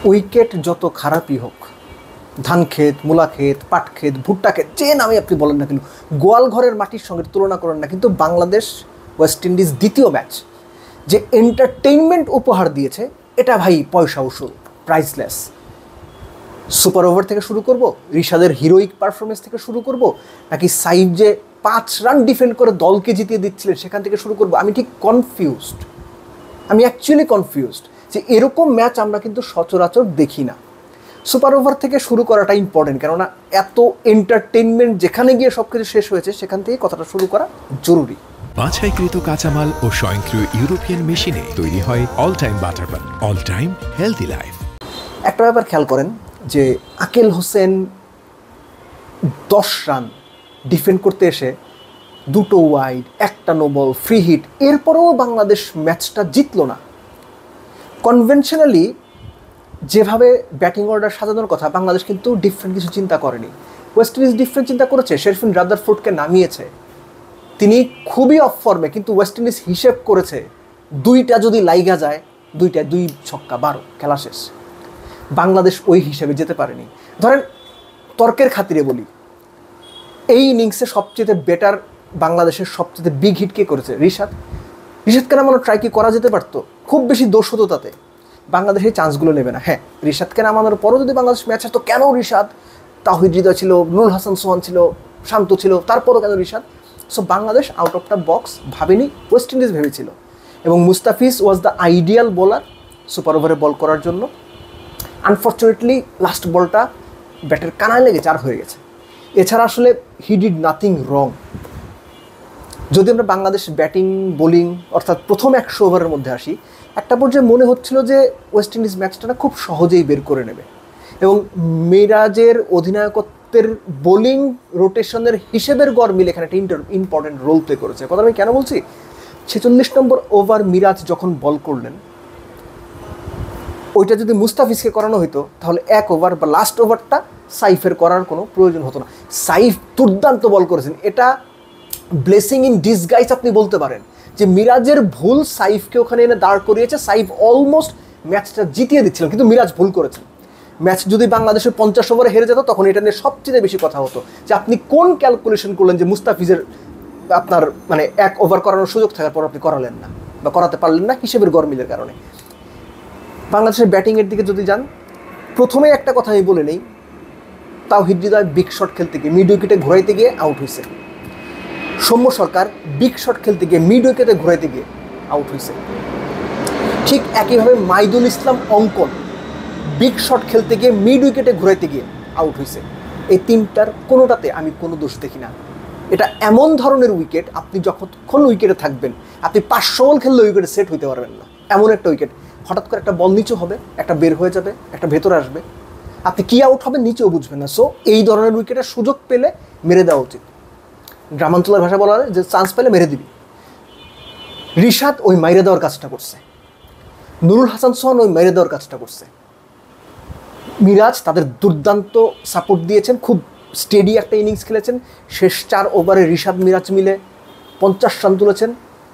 Wicket যত খারাপই হোক, ধান ক্ষেত, মূলা ক্ষেত, পাট ক্ষেত, ভুট্টা ক্ষেত, যে নামে আপনি বলেন না কেন, গোয়াল ঘরের মাটির সঙ্গে তুলনা করেন না, কিন্তু বাংলাদেশ ওয়েস্ট ইন্ডিজ দ্বিতীয় ম্যাচ যে এন্টারটেইনমেন্ট উপহার দিয়েছে, এটা ভাই পয়সা উসুল, প্রাইসলেস। সুপার ওভার থেকে শুরু করব, রিশাদের হিরোইক পারফরমেন্স থেকে শুরু করব, নাকি সাইফ যে 5 রান ডিফেন্ড করে দলকে জিতিয়ে দিচ্ছিলেন সেখান থেকে শুরু করব, আমি ঠিক কনফিউজড। আমি অ্যাকচুয়ালি কনফিউজড যে এরকম ম্যাচ আমরা কিন্তু সচরাচর দেখি না। সুপার ওভার থেকে শুরু করাটা ইম্পর্টেন্ট, কেননা এত এন্টারটেইনমেন্ট যেখানে গিয়ে সব কিছু শেষ হয়েছে সেখান থেকে কথাটা শুরু করা জরুরি। বাছাইকৃত কাঁচামাল ও স্বয়ংক্রিয় ইউরোপিয়ান মেশিনে তৈরি হয় all time butter bun, all time healthy life. একটা ব্যাপার খেয়াল করেন যে আকেল হোসেন 10 রান ডিফেন্ড করতে এসে 2 wide, 1 no ball, free hit, এরপরেও বাংলাদেশ ম্যাচটা জিতলো না। কনভেনশনালি যেভাবে ব্যাটিং অর্ডার সাজানোর কথা, বাংলাদেশ কিন্তু ডিফারেন্ট কিছু চিন্তা করেনি। ওয়েস্ট ইন্ডিজ ডিফারেন্ট চিন্তা করেছে, শেরফিন রাদারফোর্ডকে নামিয়েছে, তিনি খুবই অফ ফর্মে, কিন্তু ওয়েস্ট ইন্ডিজ হিসেব করেছে 2টা যদি লাইগা যায়, 2 ছক্কা 12, খেলা শেষ। বাংলাদেশ ওই হিসেবে যেতে পারেনি। ধরেন তর্কের খাতিরে বলি, এই ইনিংসে সবচেয়ে বেটার বাংলাদেশের সবচেয়ে বিগ হিট কে করেছে? রিশাদকে নামানো ট্রাই কি করা যেতে পারতো? খুব বেশি দোষ হতো তাতে, বাংলাদেশ এই চান্সগুলো নেবে না। হ্যাঁ, রিশাদকে নামানোর পরও যদি বাংলাদেশ ম্যাচ আসতো, কেন রিশাদ? তাওহিদ হৃদয় ছিল, নুরুল হাসান সোহান ছিল, শান্ত ছিল, তারপরও কেন Rishad? So Bangladesh out of the box ভাবেনি, ওয়েস্ট ইন্ডিজ ভেবেছিল। এবং Mustafiz was the ideal bowler super ওভারে বল করার জন্য। আনফর্চুনেটলি লাস্ট বলটা ব্যাটের কানায় লেগে 4 হয়ে গেছে। এছাড়া আসলে হি ডিড নাথিং রং। যদি আমরা বাংলাদেশ ব্যাটিং বোলিং অর্থাৎ প্রথম 100 ওভারের মধ্যে আসি, একটা পর্যায়ে মনে হচ্ছিল যে ওয়েস্ট ইন্ডিজ ম্যাচটা না খুব সহজেই বের করে নেবে, এবং মিরাজের অধিনায়কত্বের বোলিং রোটেশনের হিসেবের গড় মিলে এখানে একটা ইম্পর্টেন্ট রোল প্লে করেছে। কথা আমি কেন বলছি? 46 নম্বর ওভার মিরাজ যখন বল করলেন, ওইটা যদি মুস্তাফিজকে করানো হতো তাহলে 1 ওভার বা লাস্ট ওভারটা সাইফের করার কোনো প্রয়োজন হতো না। সাইফ দুর্দান্ত বল করেছেন, এটা ব্লেসিং ইন ডিসগাইজ আপনি বলতে পারেন, যে মিরাজের ভুল সাইফকে ওখানে এনে দাঁড় করিয়েছে। সাইফ অলমোস্ট ম্যাচটা জিতিয়ে দিচ্ছিলেন, কিন্তু মিরাজ ভুল করেছেন। ম্যাচ যদি বাংলাদেশের 50 ওভারে হেরে যেত, তখন এটা নিয়ে সবচেয়ে বেশি কথা হতো যে আপনি কোন ক্যালকুলেশন করলেন যে মুস্তাফিজের আপনার 1 ওভার করানোর সুযোগ থাকার পর আপনি করালেন না বা করাতে পারলেন না হিসেবের গরমিলের কারণে। বাংলাদেশের ব্যাটিংয়ের দিকে যদি যান, প্রথমে একটা কথা আমি বলে নেই, তাওহিদ হৃদয় বিগ শট খেলতে গিয়ে মিড উইকেটে ঘোরাইতে গিয়ে আউট হয়েছে। সৌম্য সরকার বিগ শট খেলতে গিয়ে মিড উইকেটে ঘোরাইতে গিয়ে আউট হয়েছে। ঠিক একইভাবে মাইদুল ইসলাম অঙ্কন বিগ শট খেলতে গিয়ে মিড উইকেটে ঘোরাইতে গিয়ে আউট হয়েছে। এই 3টার কোনোটাতে আমি কোনো দোষ দেখি না। এটা এমন ধরনের উইকেট, আপনি যতক্ষণ উইকেটে থাকবেন, আপনি 500 বল খেললে উইকেটে সেট হইতে পারবেন না। এমন একটা উইকেট, হঠাৎ করে একটা বল নিচু হবে, একটা বের হয়ে যাবে, একটা ভেতরে আসবে, আপনি কি আউট হবে নিচেও বুঝবেন না। সো এই ধরনের উইকেটের সুযোগ পেলে মেরে দেওয়া উচিত। গ্রামাঞ্চলের ভাষা বলা হয় যে চান্স পেলে মেরে দিবি। রিশাদ ওই মাইরে দেওয়ার কাজটা করছে, নুরুল হাসান সোহান ওই মেরে দেওয়ার কাজটা করছে। মিরাজ তাদের দুর্দান্ত সাপোর্ট দিয়েছেন, খুব স্টেডি একটা ইনিংস খেলেছেন। শেষ 4 ওভারে রিশাদ মিরাজ মিলে 50 রান তুলেছেন।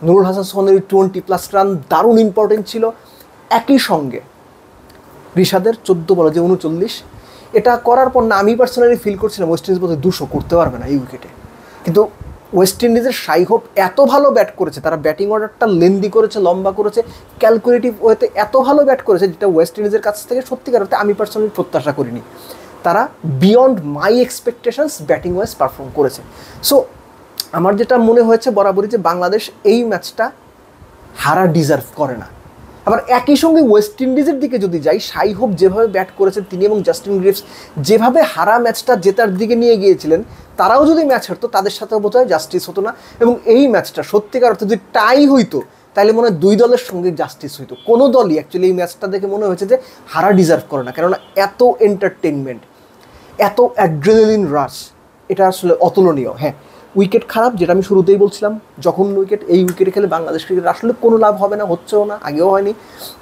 নুরুল হাসান সোহানের 20+ রান দারুণ ইম্পর্টেন্ট ছিল। একই সঙ্গে রিশাদের 14 বলে যে 39, এটা করার পর না আমি পার্সোনালি ফিল করছিলাম ওয়েস্ট ইন্ডিজ বোধহয় 200 করতে পারবে না এই উইকেটে। কিন্তু ওয়েস্ট ইন্ডিজের শাই হোপ এত ভালো ব্যাট করেছে, তারা ব্যাটিং অর্ডারটা লেন্দি করেছে, লম্বা করেছে, ক্যালকুলেটিভ ওয়েতে এত ভালো ব্যাট করেছে, যেটা ওয়েস্ট ইন্ডিজের কাছ থেকে সত্যিকার অর্থে আমি পার্সোনালি প্রত্যাশা করিনি। তারা বিয়ন্ড মাই এক্সপেকটেশনস ব্যাটিং ওয়াইজ পারফর্ম করেছে। সো আমার যেটা মনে হয়েছে বরাবরই যে বাংলাদেশ এই ম্যাচটা হারা ডিজার্ভ করে না। আবার একই সঙ্গে ওয়েস্ট ইন্ডিজের দিকে যদি যাই, শাই হোপ যেভাবে ব্যাট করেছেন তিনি এবং জাস্টিন গ্রিভস যেভাবে হারা ম্যাচটা জেতার দিকে নিয়ে গিয়েছিলেন, তারাও যদি ম্যাচ হারতো তাদের সাথেও বোধহয় জাস্টিস হতো না। এবং এই ম্যাচটা সত্যিকার অর্থে যদি টাই হইতো, তাহলে মনে হয় 2 দলের সঙ্গে জাস্টিস হইতো। কোনো দলই অ্যাকচুয়ালি এই ম্যাচটা দেখে মনে হয়েছে যে হারা ডিজার্ভ করে না, কেননা এত এন্টারটেনমেন্ট, এত অ্যাড্রেনালিন রাশ, এটা আসলে অতুলনীয়। হ্যাঁ, উইকেট খারাপ, যেটা আমি শুরুতেই বলছিলাম, যখন এই উইকেটে খেলে বাংলাদেশ ক্রিকেট আসলে কোনো লাভ হবে না, হচ্ছেও না, আগেও হয়নি।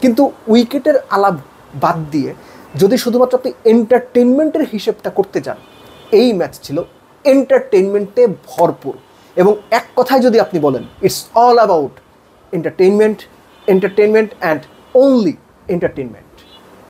কিন্তু উইকেটের আলাপ বাদ দিয়ে যদি শুধুমাত্র আপনি এন্টারটেনমেন্টের হিসেবটা করতে চান, এই ম্যাচ ছিল এন্টারটেনমেন্টে ভরপুর। এবং এক কথায় যদি আপনি বলেন, it's all about entertainment and only entertainment.